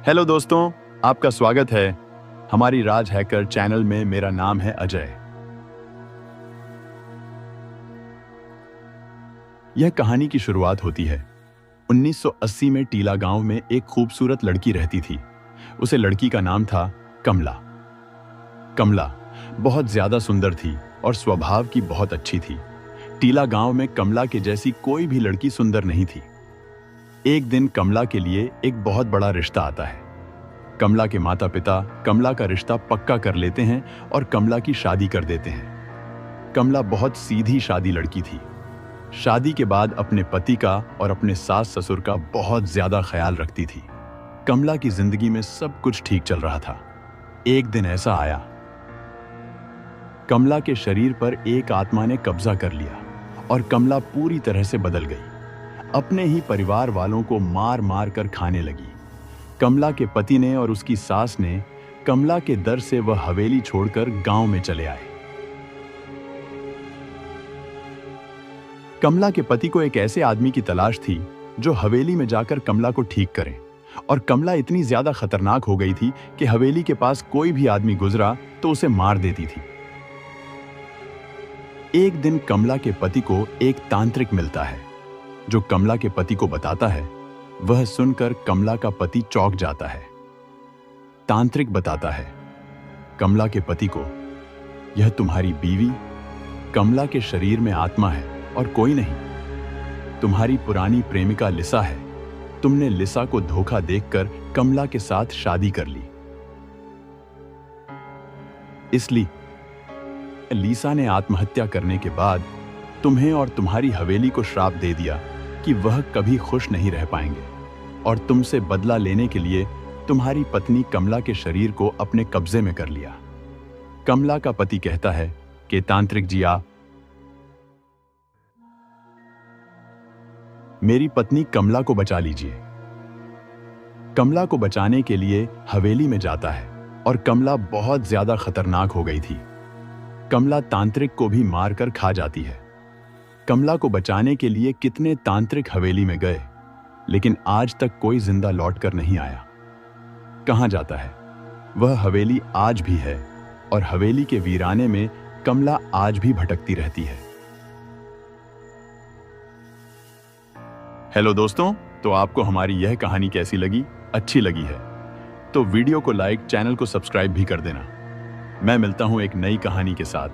Hello दोस्तों, आपका स्वागत है हमारी राज हैकर चैनल में। मेरा नाम है अजय। यह कहानी की शुरुआत होती है 1980 में। टीला गांव में एक खूबसूरत लड़की रहती थी। उसे लड़की का नाम था कमला। कमला बहुत ज्यादा सुंदर थी और स्वभाव की बहुत अच्छी थी। टीला गांव में कमला के जैसी कोई भी लड़की सुंदर नहीं थी। एक दिन कमला के लिए एक बहुत बड़ा रिश्ता आता है। कमला के माता पिता कमला का रिश्ता पक्का कर लेते हैं और कमला की शादी कर देते हैं। कमला बहुत सीधी सादी लड़की थी। शादी के बाद अपने पति का और अपने सास ससुर का बहुत ज्यादा ख्याल रखती थी। कमला की जिंदगी में सब कुछ ठीक चल रहा था। एक दिन ऐसा आया, कमला के शरीर पर एक आत्मा ने कब्जा कर लिया और कमला पूरी तरह से बदल गई। अपने ही परिवार वालों को मार मार कर खाने लगी। कमला के पति ने और उसकी सास ने कमला के डर से वह हवेली छोड़कर गांव में चले आए। कमला के पति को एक ऐसे आदमी की तलाश थी जो हवेली में जाकर कमला को ठीक करे, और कमला इतनी ज्यादा खतरनाक हो गई थी कि हवेली के पास कोई भी आदमी गुजरा तो उसे मार देती थी। एक दिन कमला के पति को एक तांत्रिक मिलता है जो कमला के पति को बताता है। वह सुनकर कमला का पति चौंक जाता है। तांत्रिक बताता है कमला के पति को, यह तुम्हारी बीवी कमला के शरीर में आत्मा है और कोई नहीं। तुम्हारी पुरानी प्रेमिका लिसा है। तुमने लिसा को धोखा देकर कमला के साथ शादी कर ली, इसलिए लिसा ने आत्महत्या करने के बाद तुम्हें और तुम्हारी हवेली को श्राप दे दिया कि वह कभी खुश नहीं रह पाएंगे, और तुमसे बदला लेने के लिए तुम्हारी पत्नी कमला के शरीर को अपने कब्जे में कर लिया। कमला का पति कहता है कि तांत्रिक जी, आप मेरी पत्नी कमला को बचा लीजिए। कमला को बचाने के लिए हवेली में जाता है और कमला बहुत ज्यादा खतरनाक हो गई थी। कमला तांत्रिक को भी मारकर खा जाती है। कमला को बचाने के लिए कितने तांत्रिक हवेली में गए, लेकिन आज तक कोई जिंदा लौटकर नहीं आया। कहां जाता है? वह हवेली आज भी है और हवेली के वीराने में कमला आज भी भटकती रहती है। हेलो दोस्तों, तो आपको हमारी यह कहानी कैसी लगी? अच्छी लगी है तो वीडियो को लाइक, चैनल को सब्सक्राइब भी कर देना। मैं मिलता हूं एक नई कहानी के साथ।